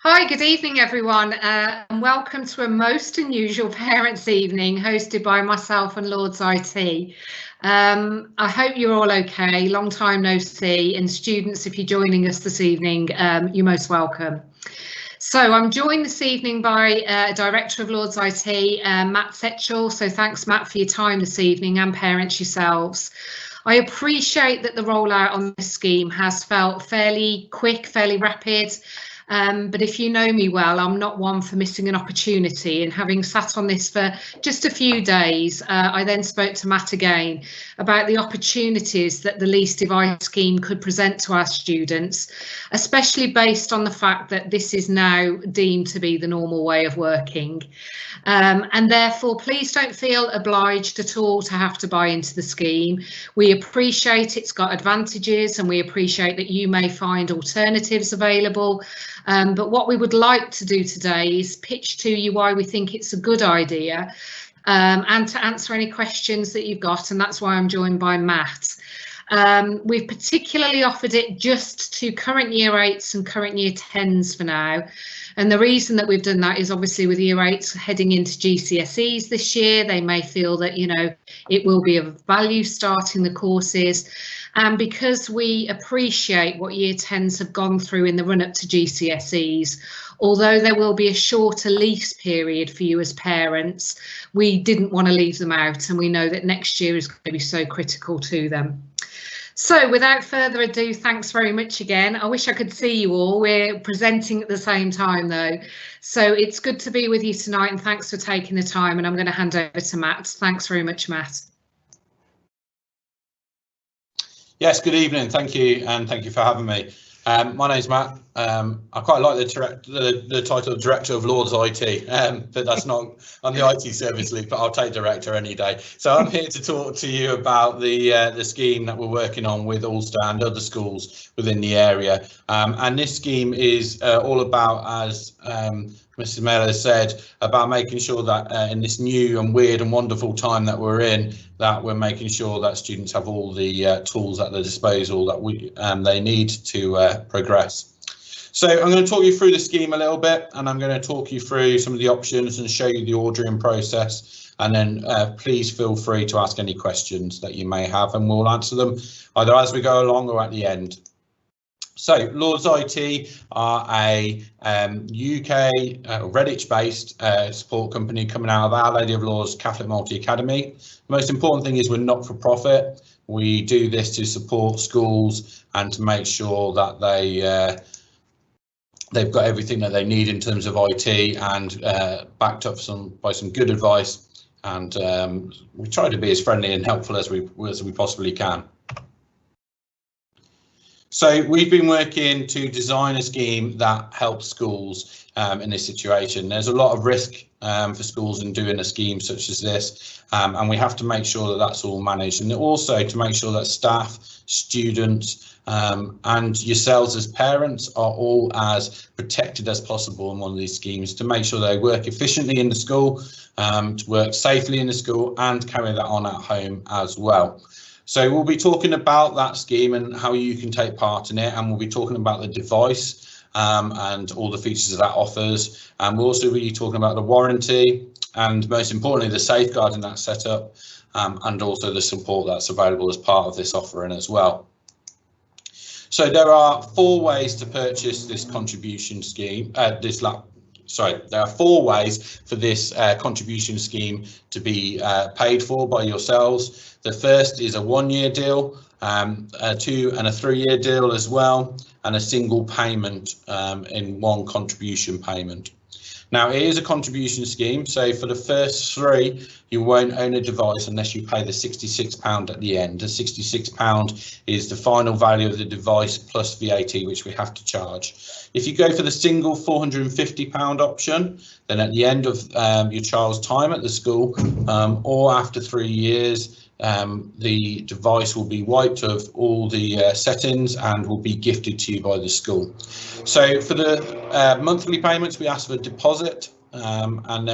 Hi, good evening everyone, and welcome to a most unusual parents' evening hosted by myself and Lords IT. I hope you're all okay, long time no see, and students, if you're joining us this evening, you're most welcome. So I'm joined this evening by Director of Lords IT, Matt Setchell, so thanks Matt for your time this evening, and parents yourselves. I appreciate that the rollout on this scheme has felt fairly quick, fairly rapid. But if you know me well, I'm not one for missing an opportunity, and having sat on this for just a few days, I then spoke to Matt again about the opportunities that the Lease Device scheme could present to our students, especially based on the fact that this is now deemed to be the normal way of working. And therefore, please don't feel obliged at all to have to buy into the scheme. We appreciate it's got advantages, and we appreciate that you may find alternatives available. But what we would like to do today is pitch to you why we think it's a good idea, and to answer any questions that you've got, and that's why I'm joined by Matt. We've particularly offered it just to current year 8s and current year 10s for now. And the reason that we've done that is obviously with year 8s heading into GCSEs this year, they may feel that, you know, it will be of value starting the courses. And because we appreciate what year 10s have gone through in the run up to GCSEs, although there will be a shorter lease period for you as parents, we didn't want to leave them out, and we know that next year is going to be so critical to them. So without further ado, thanks very much again. I wish I could see you all. We're presenting at the same time though. So it's good to be with you tonight, and thanks for taking the time, and I'm going to hand over to Matt. Thanks very much, Matt. Yes, good evening. Thank you, and thank you for having me. My name's Matt. I quite like the title of Director of Lords IT, but that's not on the IT service league, but I'll take Director any day. So I'm here to talk to you about the scheme that we're working on with Alcester and other schools within the area. And this scheme is all about, as Mrs. Miller said, about making sure that in this new and weird and wonderful time that we're in, that we're making sure that students have all the tools at their disposal that they need to progress. So I'm going to talk you through the scheme a little bit, and I'm going to talk you through some of the options and show you the ordering process. And then please feel free to ask any questions that you may have, and we'll answer them either as we go along or at the end. So Lords IT are a UK Redditch-based support company coming out of Our Lady of Lords Catholic Multi-Academy. The most important thing is we're not for profit. We do this to support schools and to make sure that they've got everything that they need in terms of IT, and backed up by some good advice. And we try to be as friendly and helpful as we possibly can. So we've been working to design a scheme that helps schools in this situation. There's a lot of risk for schools in doing a scheme such as this, and we have to make sure that that's all managed, and also to make sure that staff, students, and yourselves as parents are all as protected as possible in one of these schemes, to make sure they work efficiently in the school, to work safely in the school, and carry that on at home as well. So we'll be talking about that scheme and how you can take part in it, and we'll be talking about the device and all the features that offers, and we'll also be talking about the warranty, and most importantly the safeguarding that's set up, and also the support that's available as part of this offering as well. So there are 4 ways to purchase this contribution scheme, there are 4 ways for this contribution scheme to be paid for by yourselves. The first is a 1-year deal, a 2 and a 3-year deal as well, and a single payment in one contribution payment. Now, it is a contribution scheme, so for the first 3, you won't own a device unless you pay the £66 at the end. The £66 is the final value of the device plus VAT, which we have to charge. If you go for the single £450 option, then at the end of your child's time at the school, or after 3 years, the device will be wiped of all the settings and will be gifted to you by the school. So for the monthly payments, we ask for a deposit and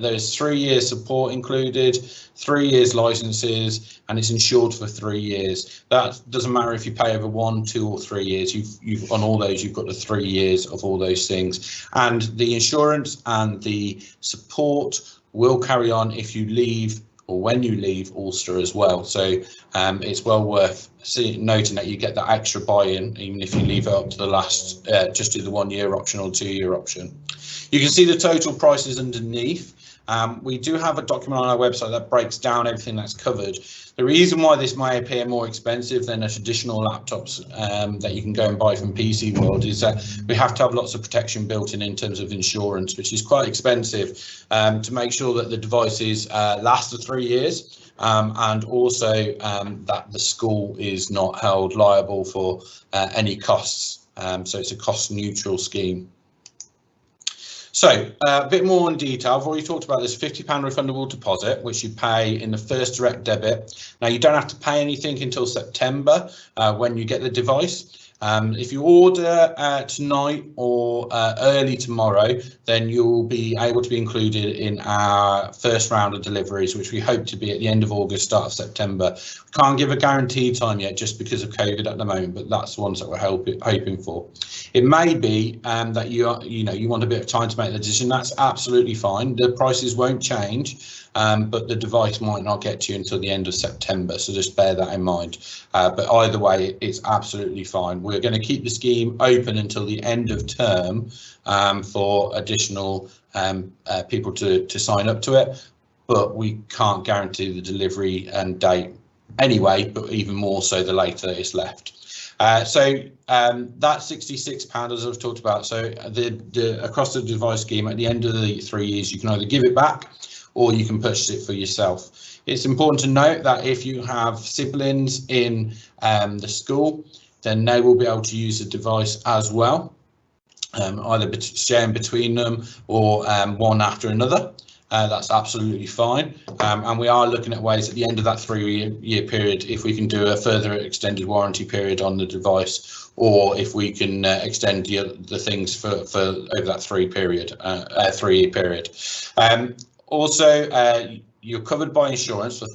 there's 3 years support included, 3 years licenses, and it's insured for 3 years. That doesn't matter if you pay over 1, 2, or 3 years. You've on all those, you've got the 3 years of all those things, and the insurance and the support will carry on if you leave or when you leave Alcester as well. So it's well worth noting that you get that extra buy-in even if you leave it up to the last, just do the 1 year option or 2 year option. You can see the total prices underneath. We do have a document on our website that breaks down everything that's covered. The reason why this may appear more expensive than a traditional laptops that you can go and buy from PC World is that we have to have lots of protection built in terms of insurance, which is quite expensive to make sure that the devices last for 3 years, and also that the school is not held liable for any costs. So it's a cost neutral scheme. So a bit more in detail, I've already talked about this £50 refundable deposit, which you pay in the first direct debit. Now you don't have to pay anything until September when you get the device. If you order tonight or early tomorrow, then you'll be able to be included in our first round of deliveries, which we hope to be at the end of August, start of September. We can't give a guaranteed time yet just because of COVID at the moment, but that's the ones that we're hoping for. It may be that you want a bit of time to make the decision. That's absolutely fine. The prices won't change, but the device might not get to you until the end of September, so just bear that in mind. But either way, it's absolutely fine. We're going to keep the scheme open until the end of term for additional people to sign up to it, but we can't guarantee the delivery and date anyway, but even more so the later it's left. So that's £66 as I've talked about. So across the device scheme, at the end of the 3 years, you can either give it back or you can purchase it for yourself. It's important to note that if you have siblings in the school, then they will be able to use the device as well, either sharing between them or one after another. That's absolutely fine, and we are looking at ways at the end of that 3 year period if we can do a further extended warranty period on the device, or if we can extend the things for over that 3 year period. Also, you're covered by insurance for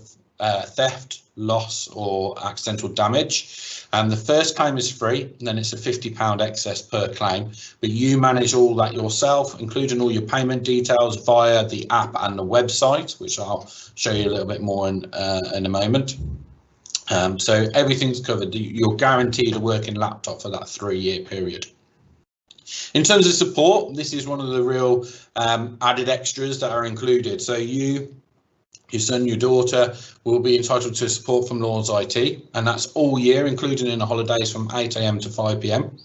theft, loss, or accidental damage. The first claim is free, and then it's a £50 excess per claim, but you manage all that yourself, including all your payment details via the app and the website, which I'll show you a little bit more in a moment. So everything's covered. You're guaranteed a working laptop for that 3 year period. In terms of support, this is one of the real added extras that are included. So your son, your daughter will be entitled to support from Lords IT, and that's all year, including in the holidays from 8 AM to 5 PM.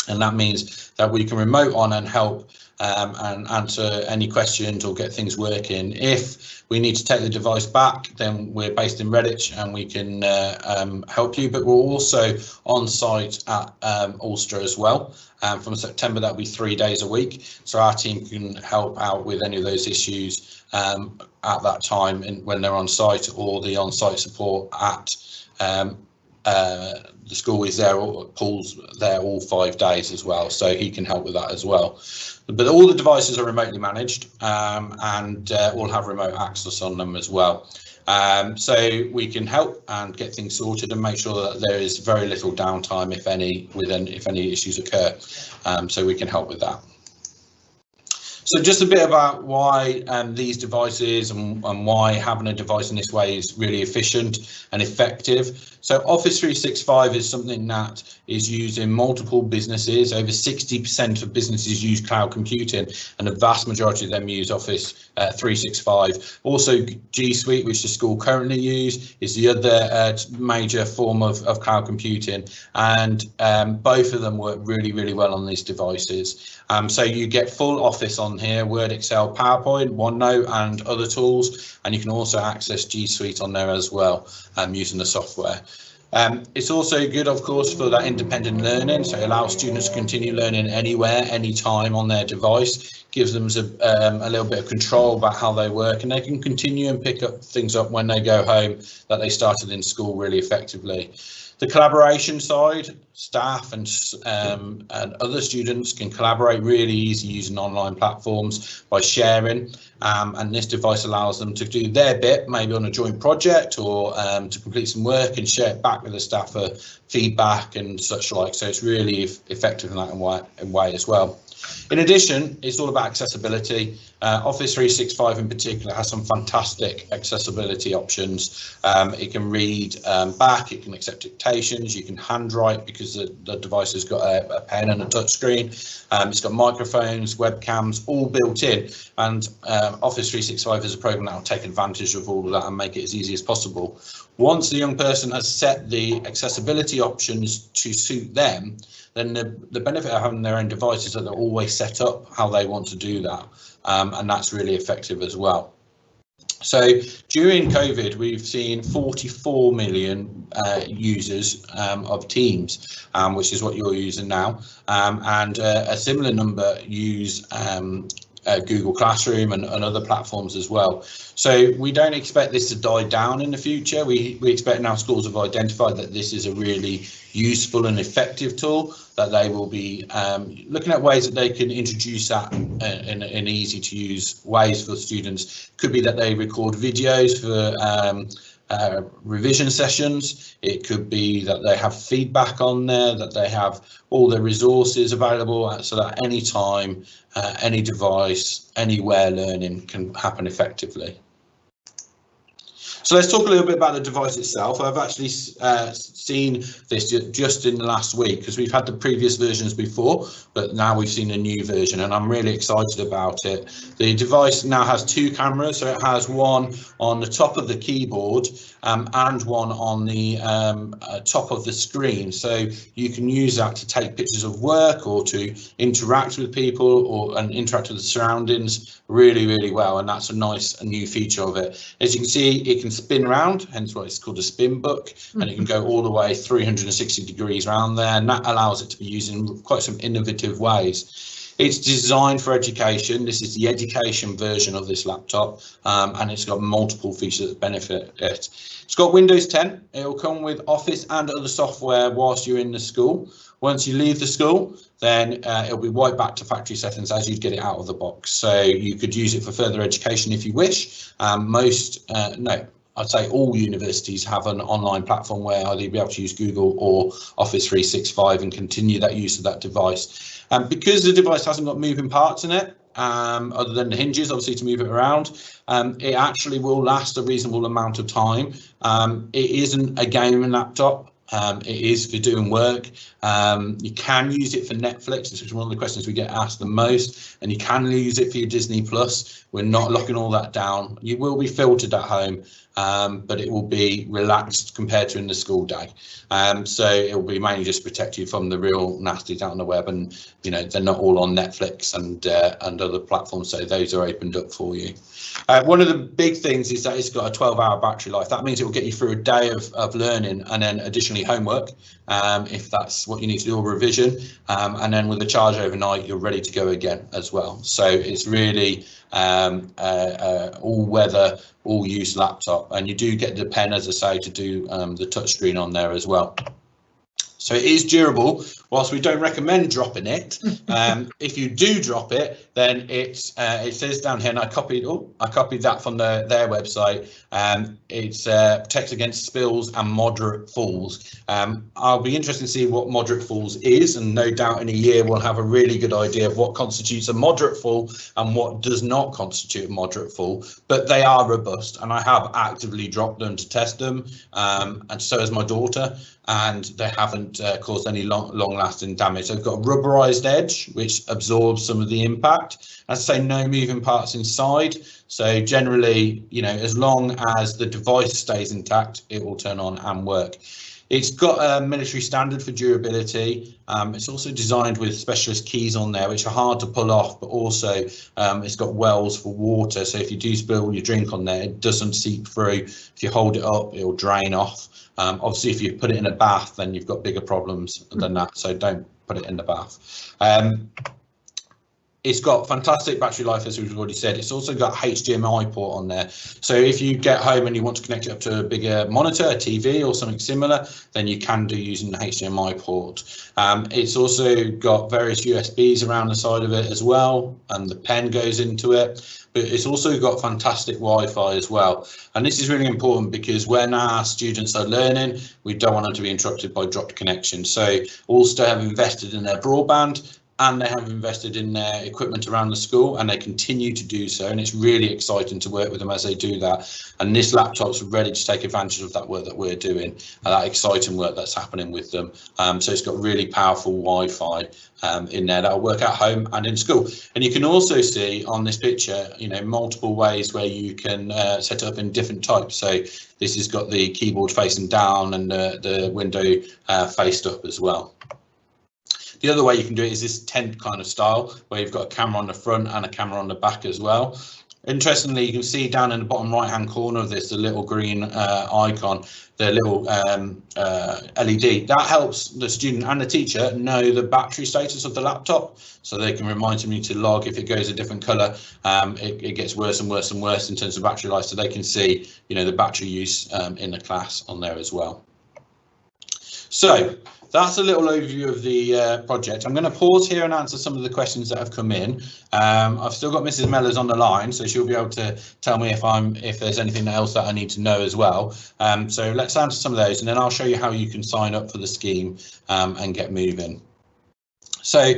And that means that we can remote on and help and answer any questions or get things working. If we need to take the device back, then we're based in Redditch and we can help you, but we're also on site at Alcester as well. From September, that'll be 3 days a week. So our team can help out with any of those issues at that time when they're on site, or the on-site support at the school is there, or Paul's there all 5 days as well, so he can help with that as well. But all the devices are remotely managed and all have remote access on them as well. So we can help and get things sorted and make sure that there is very little downtime, if any, if any issues occur. So we can help with that. So just a bit about why these devices and why having a device in this way is really efficient and effective. So Office 365 is something that is used in multiple businesses. Over 60% of businesses use cloud computing, and the vast majority of them use Office 365. Also, G Suite, which the school currently use, is the other major form of cloud computing, and both of them work really, really well on these devices. So you get full Office on here, Word, Excel, PowerPoint, OneNote, and other tools, and you can also access G Suite on there as well using the software. It's also good, of course, for that independent learning, so it allows students to continue learning anywhere, anytime on their device, gives them a little bit of control about how they work, and they can continue and pick up things up when they go home that they started in school really effectively. The collaboration side, staff and other students can collaborate really easy using online platforms by sharing, and this device allows them to do their bit, maybe on a joint project or to complete some work and share it back with the staff for feedback and such like. So it's really effective in that way as well. In addition, it's all about accessibility. Office 365 in particular has some fantastic accessibility options. It can read back, it can accept dictations, you can handwrite because the device has got a pen and a touch screen. It's got microphones, webcams, all built in, and Office 365 is a program that will take advantage of all of that and make it as easy as possible. Once the young person has set the accessibility options to suit them, then the benefit of having their own device is that they're always set up how they want to do that, and that's really effective as well. So during COVID, we've seen 44 million users of Teams, which is what you're using now, and a similar number use Google Classroom and other platforms as well. So we don't expect this to die down in the future. We expect now schools have identified that this is a really useful and effective tool, that they will be looking at ways that they can introduce that in easy to use ways for students. Could be that they record videos for revision sessions. It could be that they have feedback on there, that they have all the resources available so that any time, any device, anywhere learning can happen effectively. So let's talk a little bit about the device itself. I've actually seen this just in the last week, because we've had the previous versions before, but now we've seen a new version and I'm really excited about it. The device now has two cameras, so it has one on the top of the keyboard and one on the top of the screen. So you can use that to take pictures of work or to interact with people and interact with the surroundings really, really well. And that's a nice new feature of it. As you can see, it can spin around, hence why it's called a spin book, and it can go all the way 360 degrees around there, and that allows it to be used in quite some innovative ways. It's designed for education. This is the education version of this laptop, and it's got multiple features that benefit it. It's got Windows 10. It will come with Office and other software whilst you're in the school. Once you leave the school, then it'll be wiped back to factory settings as you'd get it out of the box. So you could use it for further education if you wish. I'd say all universities have an online platform where either you'll be able to use Google or Office 365 and continue that use of that device. Because the device hasn't got moving parts in it, other than the hinges, obviously, to move it around, it actually will last a reasonable amount of time. It isn't a gaming laptop. It is for doing work. You can use it for Netflix, which is one of the questions we get asked the most, and you can use it for your Disney Plus. We're not locking all that down. You will be filtered at home, but it will be relaxed compared to in the school day. So it will be mainly just protect you from the real nasties out on the web, and they're not all on Netflix and other platforms, so those are opened up for you. One of the big things is that it's got a 12-hour battery life. That means it will get you through a day of learning, and then additionally homework, if that's what you need to do, or revision, and then with the charge overnight, you're ready to go again as well. So it's really all-weather, all-use laptop, and you do get the pen, as I say, to do the touchscreen on there as well. So it is durable. Whilst we don't recommend dropping it, if you do drop it, then it says down here, and I copied that from their website. It's protects against spills and moderate falls. I'll be interested to see what moderate falls is, and no doubt in a year we'll have a really good idea of what constitutes a moderate fall and what does not constitute a moderate fall. But they are robust, and I have actively dropped them to test them, and so has my daughter, and they haven't caused any long-lasting damage. They've got a rubberized edge which absorbs some of the impact. As I say, no moving parts inside, so generally, as long as the device stays intact, it will turn on and work. It's got a military standard for durability. It's also designed with specialist keys on there, which are hard to pull off, but also it's got wells for water, so if you do spill your drink on there, it doesn't seep through. If you hold it up, it'll drain off. Obviously, if you put it in a bath, then you've got bigger problems than that, so don't put it in the bath. it's got fantastic battery life, as we've already said. It's also got HDMI port on there. So if you get home and you want to connect it up to a bigger monitor, a TV or something similar, then you can do using the HDMI port. It's also got various USBs around the side of it as well, and the pen goes into it. But it's also got fantastic Wi-Fi as well. And this is really important because when our students are learning, we don't want them to be interrupted by dropped connection. So Alcester have invested in their broadband, and they have invested in their equipment around the school, and they continue to do so, and it's really exciting to work with them as they do that. And this laptop's ready to take advantage of that work that we're doing, and that exciting work that's happening with them. So it's got really powerful Wi-Fi in there that'll work at home and in school. And you can also see on this picture, you know, multiple ways where you can set it up in different types. So this has got the keyboard facing down and the window faced up as well. The other way you can do it is this tent kind of style, where you've got a camera on the front and a camera on the back as well. Interestingly, you can see down in the bottom right hand corner of this, the little green icon, the little LED. That helps the student and the teacher know the battery status of the laptop, so they can remind me to log if it goes a different colour. It gets worse and worse and worse in terms of battery life, so they can see, you know, the battery use in the class on there as well. So that's a little overview of the project. I'm going to pause here and answer some of the questions that have come in. I've still got Mrs. Mellors on the line, so she'll be able to tell me if there's anything else that I need to know as well. So let's answer some of those, and then I'll show you how you can sign up for the scheme and get moving. So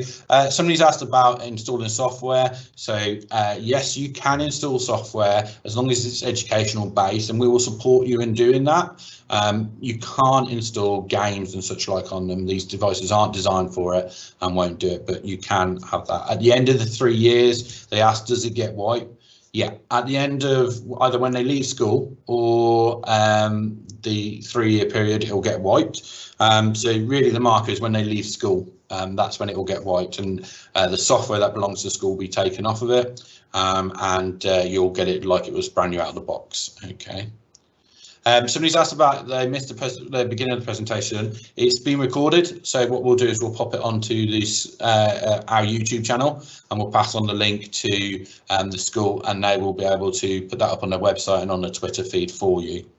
somebody's asked about installing software. So yes, you can install software as long as it's educational based, and we will support you in doing that. You can't install games and such like on them. These devices aren't designed for it and won't do it, but you can have that. At the end of the 3 years, they asked, does it get wiped? Yeah, at the end of either when they leave school or the 3-year period, it will get wiped. So really the marker is when they leave school. That's when it will get wiped, and the software that belongs to the school will be taken off of it, and you'll get it like it was brand new out of the box. Okay. Somebody's asked about, they missed the beginning of the presentation. It's been recorded, so what we'll do is we'll pop it onto this our YouTube channel, and we'll pass on the link to the school, and they will be able to put that up on their website and on the Twitter feed for you.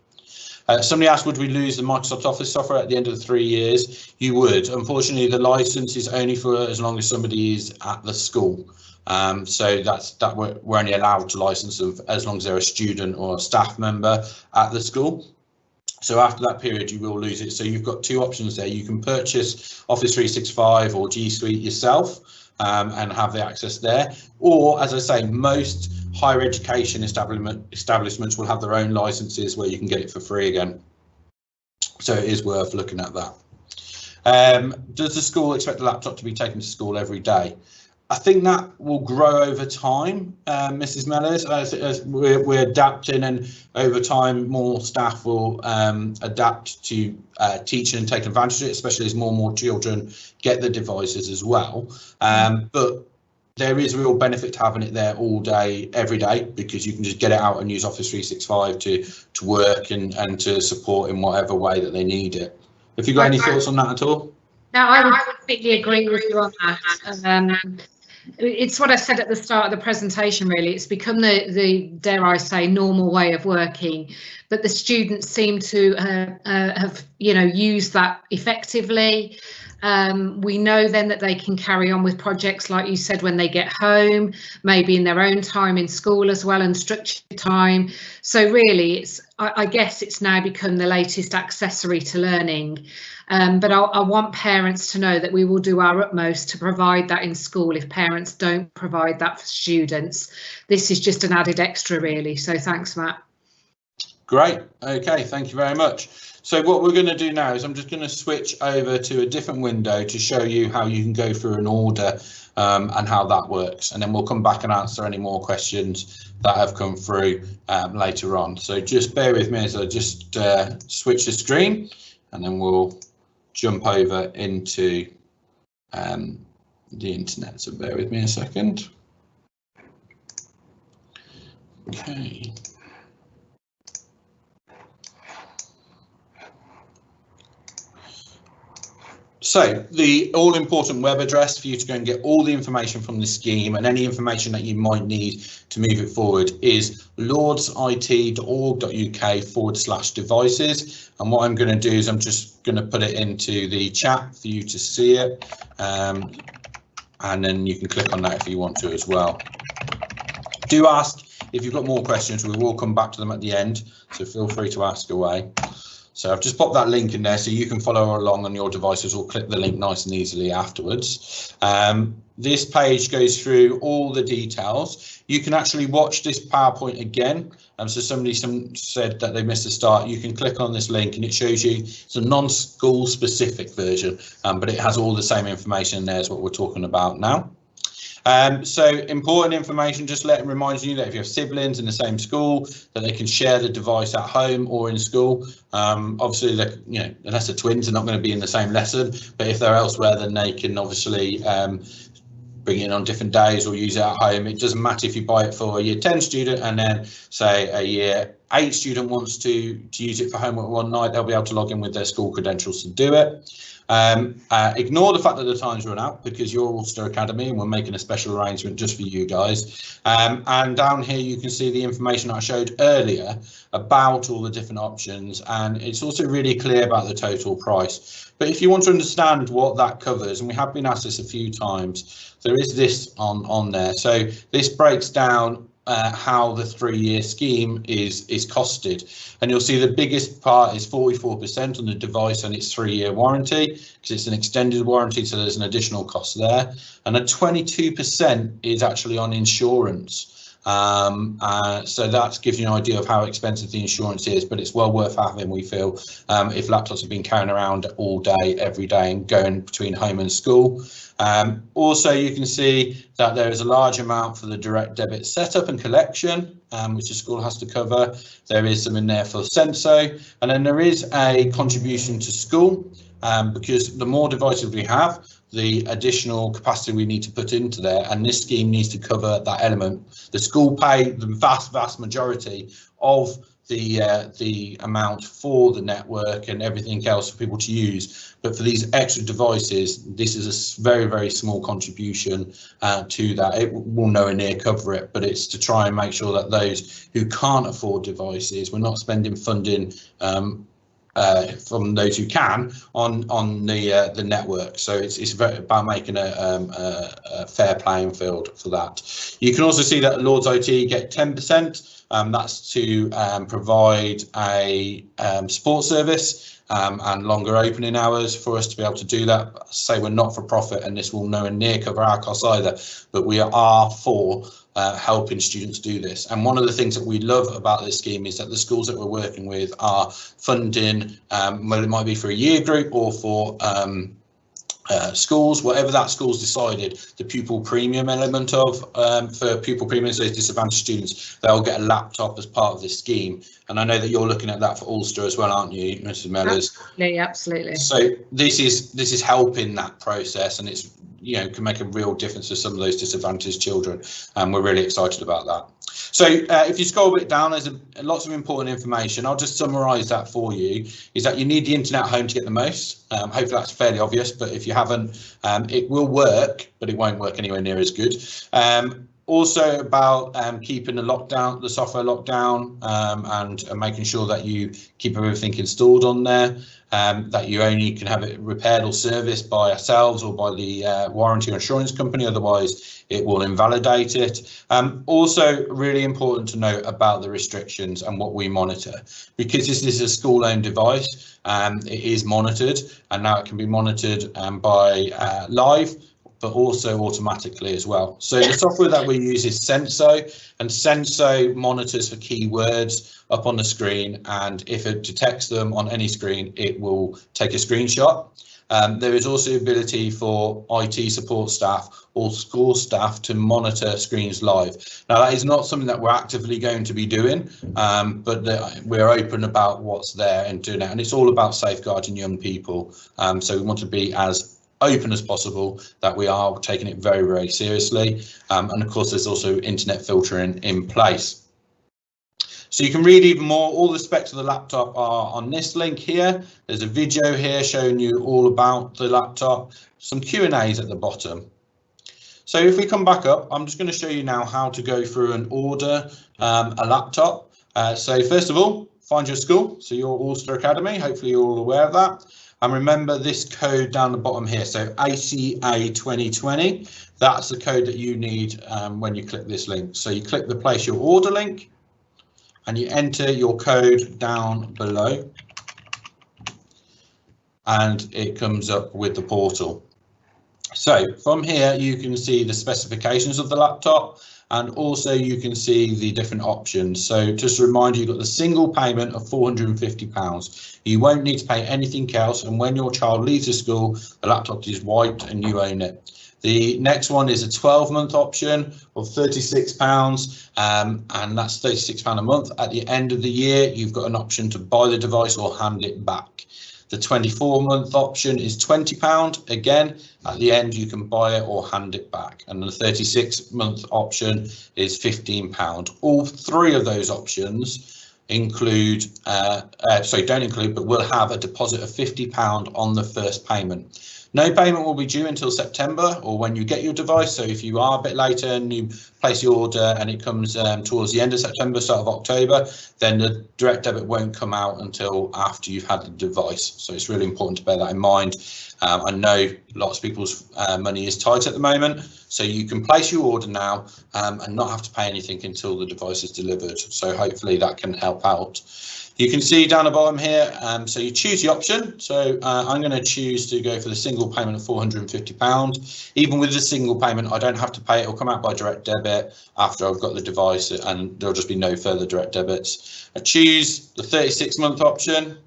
Somebody asked, would we lose the Microsoft Office software at the end of the 3 years? You would. Unfortunately, the license is only for as long as somebody is at the school. So that we're only allowed to license them as long as they're a student or a staff member at the school. So after that period, you will lose it. So you've got two options there. You can purchase Office 365 or G Suite yourself and have the access there. Or, as I say, most higher education establishments will have their own licenses where you can get it for free again. So it is worth looking at that. Does the school expect the laptop to be taken to school every day? I think that will grow over time, Mrs. Mellors, as we're adapting, and over time more staff will adapt to teaching and take advantage of it, especially as more and more children get the devices as well. But there is real benefit to having it there all day, every day, because you can just get it out and use Office 365 to work and to support in whatever way that they need it. Have you got any thoughts on that at all? No, I would completely agree with you on that. It's what I said at the start of the presentation, really. It's become the dare I say, normal way of working, but the students seem to have, you know, used that effectively. We know then that they can carry on with projects, like you said, when they get home, maybe in their own time in school as well, and structured time. So really, I guess it's now become the latest accessory to learning. But I want parents to know that we will do our utmost to provide that in school if parents don't provide that for students. This is just an added extra, really. So thanks, Matt. Great. OK, thank you very much. So what we're going to do now is I'm just going to switch over to a different window to show you how you can go through an order and how that works. And then we'll come back and answer any more questions that have come through later on. So just bear with me as I just switch the screen, and then we'll jump over into the internet. So bear with me a second. Okay. So the all-important web address for you to go and get all the information from the scheme and any information that you might need to move it forward is lordsit.org.uk/devices. And what I'm going to do is I'm just going to put it into the chat for you to see it, and then you can click on that if you want to as well. Do ask if you've got more questions. We will come back to them at the end, so feel free to ask away. So I've just popped that link in there so you can follow along on your devices or click the link nice and easily afterwards. This page goes through all the details. You can actually watch this PowerPoint again. So somebody said that they missed the start. You can click on this link and it shows you it's a non-school specific version, but it has all the same information there as what we're talking about now. So important information, just remind you that if you have siblings in the same school, that they can share the device at home or in school. Obviously, unless they're twins, they're not going to be in the same lesson, but if they're elsewhere, then they can obviously bring it in on different days or use it at home. It doesn't matter if you buy it for a year 10 student and then say a year 8 student wants to use it for homework one night, they'll be able to log in with their school credentials to do it. Ignore the fact that the time's run out because you're Alcester Academy and we're making a special arrangement just for you guys. And down here you can see the information I showed earlier about all the different options, and it's also really clear about the total price. But if you want to understand what that covers, and we have been asked this a few times, there is this on there. So this breaks down how the 3-year scheme is costed, and you'll see the biggest part is 44% on the device and its 3-year warranty because it's an extended warranty, so there's an additional cost there, and a 22% is actually on insurance. So that gives you an idea of how expensive the insurance is, but it's well worth having, we feel, if laptops have been carrying around all day, every day, and going between home and school. Also, you can see that there is a large amount for the direct debit setup and collection, which the school has to cover. There is some in there for Senso, and then there is a contribution to school, because the more devices we have, the additional capacity we need to put into there, and this scheme needs to cover that element. The school pay the vast majority of the amount for the network and everything else for people to use, but for these extra devices, this is a very small contribution to that. It will nowhere near cover it, but it's to try and make sure that those who can't afford devices, we're not spending funding from those who can on the network. So it's about making a fair playing field for that. You can also see that Lords IT get 10%. That's to provide a support service and longer opening hours for us to be able to do that. Say we're not for profit, and this will nowhere near cover our costs either, but we are for helping students do this. And one of the things that we love about this scheme is that the schools that we're working with are funding, whether it might be for a year group or for schools, whatever that school's decided, the pupil premium element of, for pupil premium, so disadvantaged students, they'll get a laptop as part of this scheme. And I know that you're looking at that for Ulster as well, aren't you, Mrs. Mellors? Absolutely. So this is helping that process, and it's, can make a real difference for some of those disadvantaged children, and we're really excited about that. So if you scroll a bit down, there's lots of important information. I'll just summarise that for you. Is that you need the internet at home to get the most. Hopefully that's fairly obvious, but if you haven't, it will work, but it won't work anywhere near as good. Also about keeping the software locked down, and making sure that you keep everything installed on there, that you only can have it repaired or serviced by ourselves or by the warranty or insurance company, otherwise it will invalidate it. Also really important to note about the restrictions and what we monitor, because this is a school-owned device, it is monitored, and now it can be monitored by live, but also automatically as well. So the software that we use is Senso, and Senso monitors for keywords up on the screen, and if it detects them on any screen, it will take a screenshot. There is also the ability for IT support staff or school staff to monitor screens live. Now, that is not something that we're actively going to be doing, but we're open about what's there and doing it, and it's all about safeguarding young people. So we want to be as open as possible, that we are taking it very seriously, and of course there's also internet filtering in place. So you can read even more. All the specs of the laptop are on this link here. There's a video here showing you all about the laptop, some Q&As at the bottom. So if we come back up, I'm just going to show you now how to go through and order a laptop. So first of all, find your school. So your Alcester Academy, hopefully you're all aware of that. And remember this code down the bottom here, so ACA 2020, that's the code that you need when you click this link. So you click the place your order link and you enter your code down below and it comes up with the portal. So from here you can see the specifications of the laptop and also you can see the different options. So just to remind you, you've got the single payment of £450. You won't need to pay anything else, and when your child leaves the school, the laptop is wiped and you own it. The next one is a 12-month option of £36, and that's £36 a month. At the end of the year, you've got an option to buy the device or hand it back. The 24-month option is £20. Again, at the end, you can buy it or hand it back. And the 36-month option is £15. All three of those options include, don't include, but will have a deposit of £50 on the first payment. No payment will be due until September or when you get your device. So if you are a bit later and you place your order and it comes towards the end of September, start of October, then the direct debit won't come out until after you've had the device. So it's really important to bear that in mind. I know lots of people's money is tight at the moment, so you can place your order now and not have to pay anything until the device is delivered. So hopefully that can help out. You can see down the bottom here, so you choose the option. So I'm going to choose to go for the single payment of £450. Even with the single payment, I don't have to pay it. It'll come out by direct debit after I've got the device and there'll just be no further direct debits. I choose the 36-month option.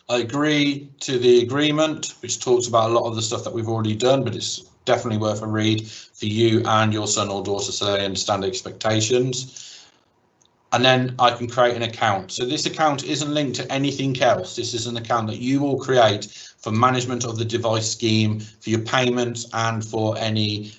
I agree to the agreement, which talks about a lot of the stuff that we've already done, but it's definitely worth a read for you and your son or daughter so they understand the expectations. And then I can create an account. So this account isn't linked to anything else. This is an account that you will create for management of the device scheme, for your payments and for any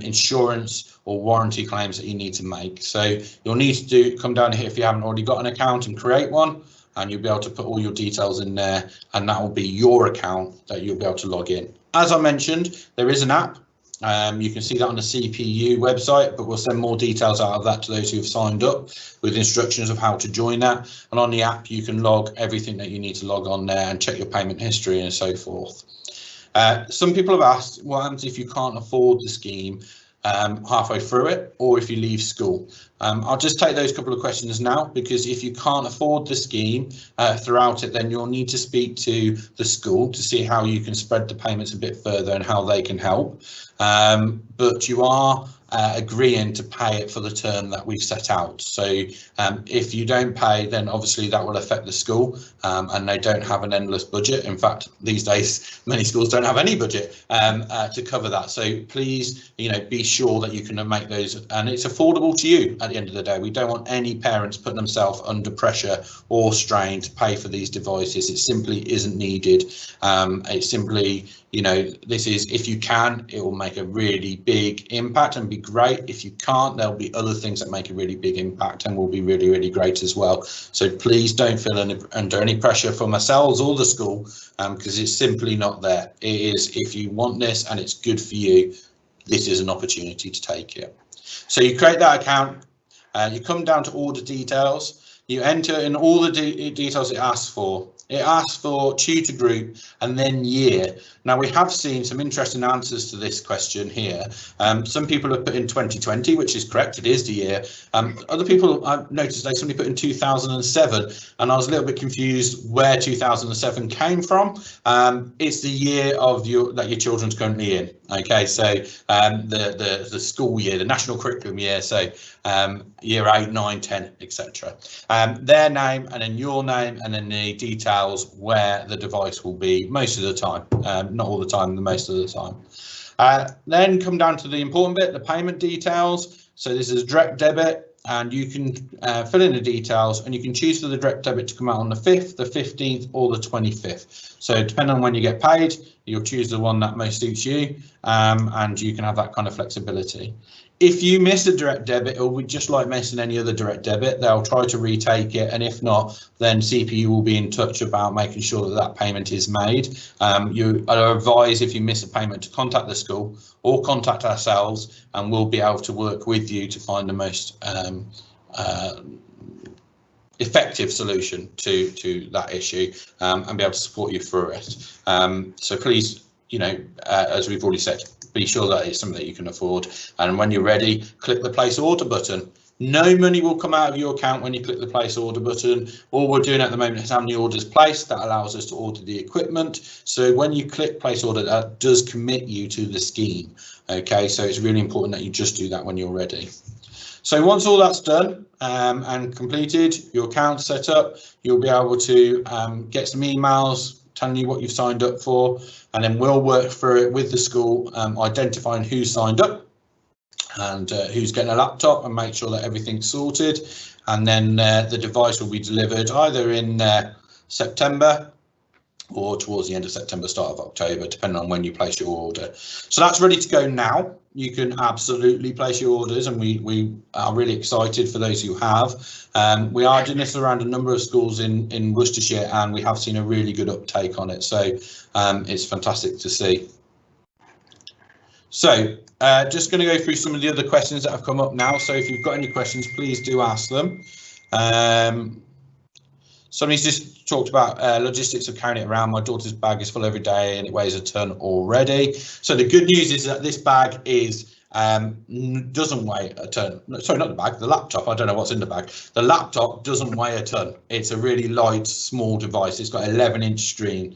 insurance or warranty claims that you need to make. So you'll need to come down here if you haven't already got an account and create one, and you'll be able to put all your details in there, and that will be your account that you'll be able to log in. As I mentioned, there is an app. You can see that on the CPU website, but we'll send more details out of that to those who have signed up with instructions of how to join that. And on the app, you can log everything that you need to log on there and check your payment history and so forth. Some people have asked, what happens if you can't afford the scheme halfway through it, or if you leave school? I'll just take those couple of questions now, because if you can't afford the scheme throughout it, then you'll need to speak to the school to see how you can spread the payments a bit further and how they can help. But you are agreeing to pay it for the term that we've set out. So if you don't pay, then obviously that will affect the school, and they don't have an endless budget. In fact, these days many schools don't have any budget to cover that. So please, be sure that you can make those, and it's affordable to you at the end of the day. We don't want any parents putting themselves under pressure or strain to pay for these devices. It simply isn't needed. It's simply, this is, if you can, it will make a really big impact and be great. If you can't, there'll be other things that make a really big impact and will be really, really great as well. So please don't feel under any pressure from ourselves or the school, because it's simply not there. It is, if you want this and it's good for you, this is an opportunity to take it. So you create that account, you come down to order details, you enter in all the details it asks for. It asks for tutor group and then year. Now, we have seen some interesting answers to this question here. Some people have put in 2020, which is correct, it is the year. Other people, I've noticed they somebody put in 2007, and I was a little bit confused where 2007 came from. It's the year of that your children's currently in. Okay, so the school year, the national curriculum year, so year 8, 9, 10, etc. Their name and then your name and then the details where the device will be most of the time, not all the time, most of the time. Then come down to the important bit, the payment details. So this is direct debit, and you can fill in the details, and you can choose for the direct debit to come out on the 5th, the 15th or the 25th. So depending on when you get paid, you'll choose the one that most suits you, and you can have that kind of flexibility. If you miss a direct debit, it will be just like missing any other direct debit. They'll try to retake it, and if not, then CPU will be in touch about making sure that that payment is made. You are advised, if you miss a payment, to contact the school or contact ourselves, and we'll be able to work with you to find the most effective solution to that issue, and be able to support you through it. So please, as we've already said, be sure that it's something that you can afford, and when you're ready, click the place order button. No money will come out of your account when you click the place order button. All we're doing at the moment is having the orders placed. That allows us to order the equipment. So when you click place order, that does commit you to the scheme. Okay, so it's really important that you just do that when you're ready. So once all that's done and completed, your account's set up, you'll be able to get some emails telling you what you've signed up for, and then we'll work through it with the school, identifying who's signed up and who's getting a laptop, and make sure that everything's sorted. And then the device will be delivered either in September or towards the end of September, start of October, depending on when you place your order. So that's ready to go now. You can absolutely place your orders, and we are really excited for those who have. We are doing this around a number of schools in Worcestershire, and we have seen a really good uptake on it. So it's fantastic to see. So just going to go through some of the other questions that have come up now. So if you've got any questions, please do ask them. Somebody's just talked about logistics of carrying it around. My daughter's bag is full every day and it weighs a ton already. So the good news is that this bag is doesn't weigh a ton. Sorry, not the bag, the laptop. I don't know what's in the bag. The laptop doesn't weigh a ton. It's a really light, small device. It's got an 11-inch screen.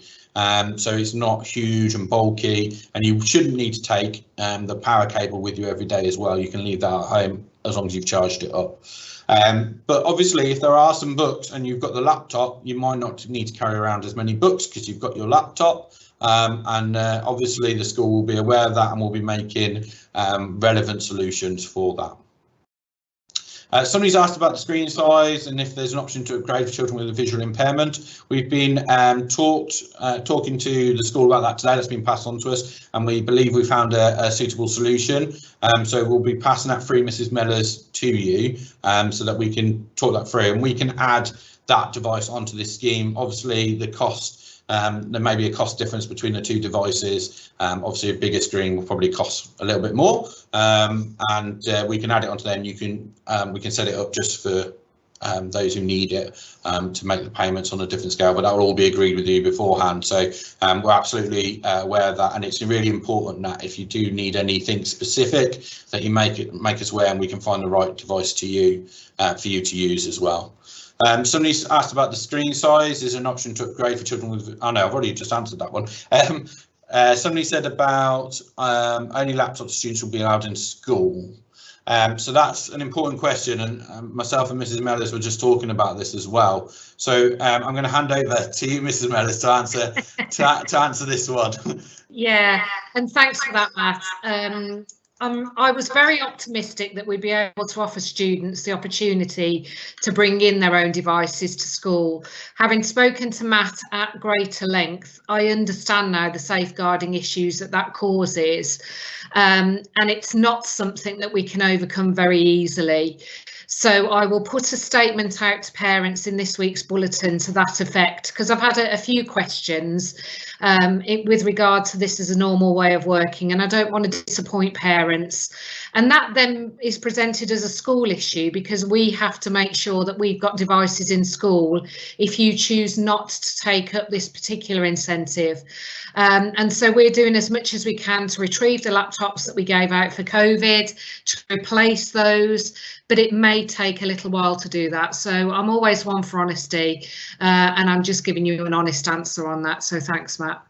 So it's not huge and bulky, and you shouldn't need to take the power cable with you every day as well. You can leave that at home as long as you've charged it up. But obviously, if there are some books and you've got the laptop, you might not need to carry around as many books because you've got your laptop. And obviously the school will be aware of that and will be making relevant solutions for that. Somebody's asked about the screen size and if there's an option to upgrade for children with a visual impairment. We've been talking to the school about that today. That's been passed on to us, and we believe we found a suitable solution. So we'll be passing that through, Mrs. Mellors, to you, so that we can talk that through, and we can add that device onto this scheme. Obviously, the cost. There may be a cost difference between the two devices. Obviously, a bigger screen will probably cost a little bit more, and we can add it onto there. And you can we can set it up just for those who need it to make the payments on a different scale, but that will all be agreed with you beforehand. So we're absolutely aware of that, and it's really important that if you do need anything specific, that you make us aware, and we can find the right device to you for you to use as well. Somebody's asked about the screen size. Is an option to upgrade for children with. Oh no, I've already just answered that one. Somebody said about only laptop students will be allowed in school. So that's an important question, and myself and Mrs. Mellors were just talking about this as well. So I'm going to hand over to you, Mrs. Mellors, to answer this one. Yeah, and thanks for that, Matt. I was very optimistic that we'd be able to offer students the opportunity to bring in their own devices to school. Having spoken to Matt at greater length, I understand now the safeguarding issues that causes, and it's not something that we can overcome very easily. So I will put a statement out to parents in this week's bulletin to that effect, because I've had a few questions with regard to this as a normal way of working, and I don't want to disappoint parents. And that then is presented as a school issue, because we have to make sure that we've got devices in school if you choose not to take up this particular incentive. And so we're doing as much as we can to retrieve the laptops that we gave out for COVID, to replace those, but it may take a little while to do that. So I'm always one for honesty, and I'm just giving you an honest answer on that. So thanks, Matt.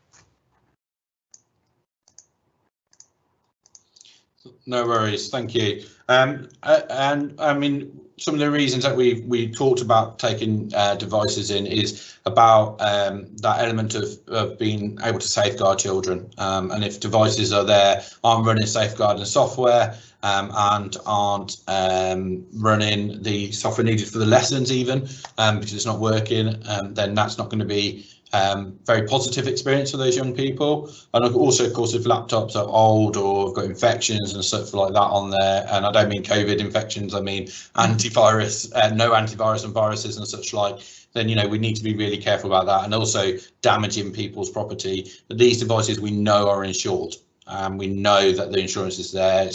No worries, thank you. And I mean, some of the reasons that we talked about taking devices in is about that element of being able to safeguard children, and if devices are there, aren't running safeguarding software, and aren't running the software needed for the lessons even, because it's not working, then that's not going to be very positive experience for those young people. And also, of course, if laptops are old or have got infections and stuff like that on there, and I don't mean COVID infections, I mean antivirus, no antivirus and viruses and such like, then, you know, we need to be really careful about that, and also damaging people's property. But these devices we know are insured, and we know that the insurance is there,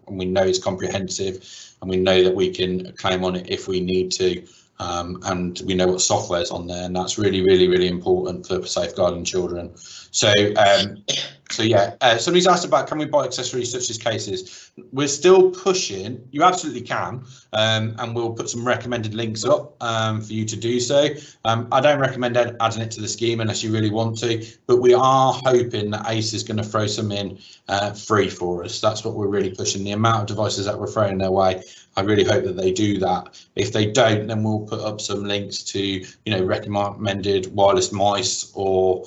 and we know it's comprehensive, and we know that we can claim on it if we need to. And we know what software's on there, and that's really, really, really important for safeguarding children. So yeah, somebody's asked about, can we buy accessories such as cases? We're still pushing. You absolutely can, and we'll put some recommended links up for you to do so. I don't recommend adding it to the scheme unless you really want to, but we are hoping that ACE is going to throw some in free for us. That's what we're really pushing. The amount of devices that we're throwing their way, I really hope that they do that. If they don't, then we'll put up some links to, you know, recommended wireless mice or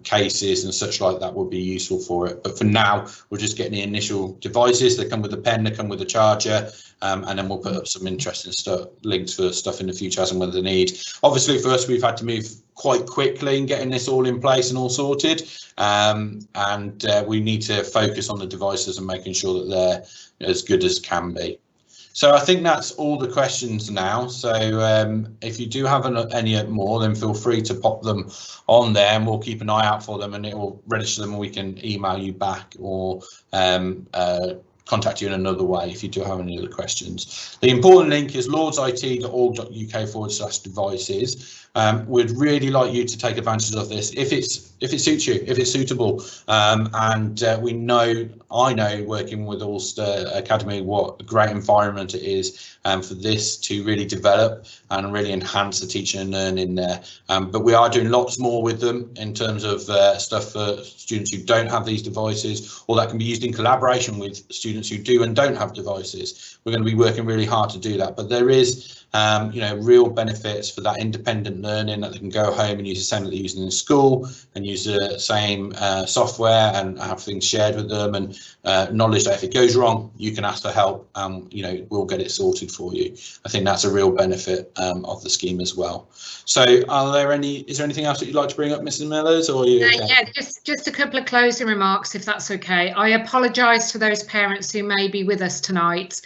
cases and such like that would be useful for it. But for now, we're just getting the initial devices. They come with a pen, they come with a charger, and then we'll put up some interesting links for stuff in the future as and when they need. Obviously, for us, we've had to move quite quickly in getting this all in place and all sorted, and we need to focus on the devices and making sure that they're as good as can be. So I think that's all the questions now. So if you do have any more, then feel free to pop them on there, and we'll keep an eye out for them, and it will register them, and we can email you back or contact you in another way if you do have any other questions. The important link is lordsit.org.uk/devices. We'd really like you to take advantage of this if it suits you, if it's suitable. I know working with Alcester Academy what a great environment it is for this to really develop and really enhance the teaching and learning there. But we are doing lots more with them in terms of stuff for students who don't have these devices, or that can be used in collaboration with students who do and don't have devices. We're going to be working really hard to do that, but there is you know, real benefits for that independent learning, that they can go home and use the same that they're using in school and use the same software and have things shared with them, and knowledge that if it goes wrong, you can ask for help, you know, we'll get it sorted for you. I think that's a real benefit of the scheme as well. So is there anything else that you'd like to bring up, Mrs. Millers, or you okay? Yeah, just a couple of closing remarks, if that's okay. I apologise to those parents who may be with us tonight,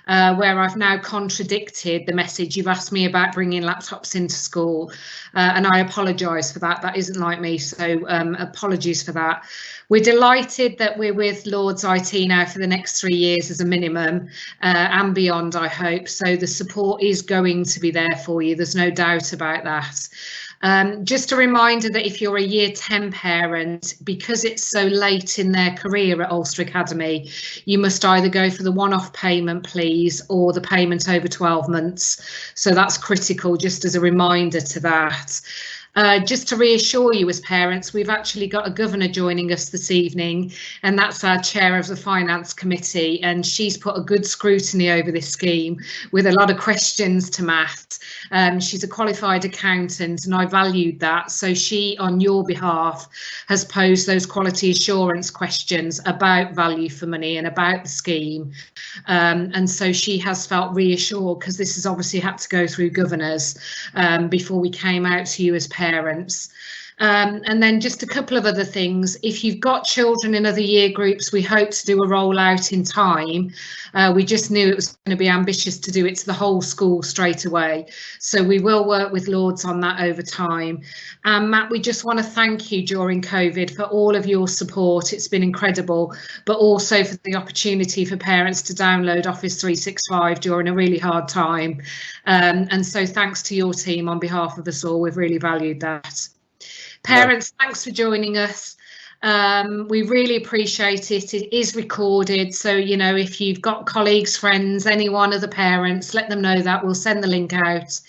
where I've now contradicted the message. You've asked me about bringing laptops into school, and I apologise for that. That isn't like me, so apologies for that. We're delighted that we're with Lord's IT now for the next 3 years as a minimum, and beyond, I hope. So the support is going to be there for you. There's no doubt about that. Just a reminder that if you're a Year 10 parent, because it's so late in their career at Ulster Academy, you must either go for the one-off payment, please, or the payment over 12 months. So that's critical, just as a reminder to that. Just to reassure you as parents, we've actually got a governor joining us this evening, and that's our chair of the Finance Committee, and she's put a good scrutiny over this scheme with a lot of questions to Matt. She's a qualified accountant, and I valued that. So she, on your behalf, has posed those quality assurance questions about value for money and about the scheme. And so she has felt reassured, because this has obviously had to go through governors before we came out to you as parents. And then just a couple of other things. If you've got children in other year groups, we hope to do a rollout in time. We just knew it was going to be ambitious to do it to the whole school straight away. So we will work with Lords on that over time. Matt, we just want to thank you during COVID for all of your support. It's been incredible, but also for the opportunity for parents to download Office 365 during a really hard time. And so thanks to your team on behalf of us all. We've really valued that. Parents, thanks for joining us. We really appreciate it. It is recorded, so you know, if you've got colleagues, friends, anyone, other parents, let them know that. We'll send the link out,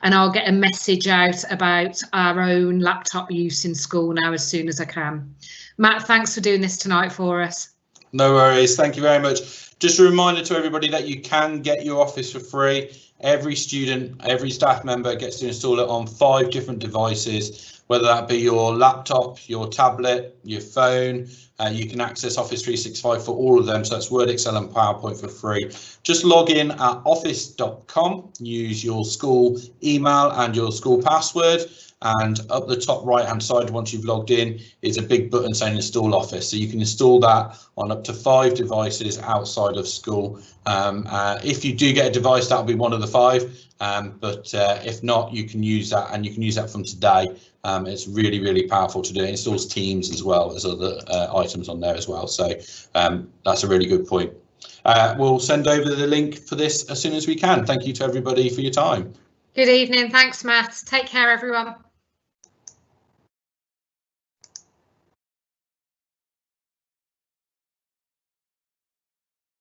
and I'll get a message out about our own laptop use in school now as soon as I can. Matt, thanks for doing this tonight for us. No worries, thank you very much. Just a reminder to everybody that you can get your Office for free. Every student, every staff member gets to install it on 5 different devices, whether that be your laptop, your tablet, your phone. You can access Office 365 for all of them. So that's Word, Excel and PowerPoint for free. Just log in at office.com, use your school email and your school password, and up the top right hand side, once you've logged in, is a big button saying install Office. So you can install that on up to 5 devices outside of school. If you do get a device, that'll be one of the 5, but if not, you can use that, and you can use that from today. It's really, really powerful to do. It installs Teams as well as other items on there as well. So that's a really good point. We'll send over the link for this as soon as we can. Thank you to everybody for your time. Good evening. Thanks, Matt. Take care, everyone.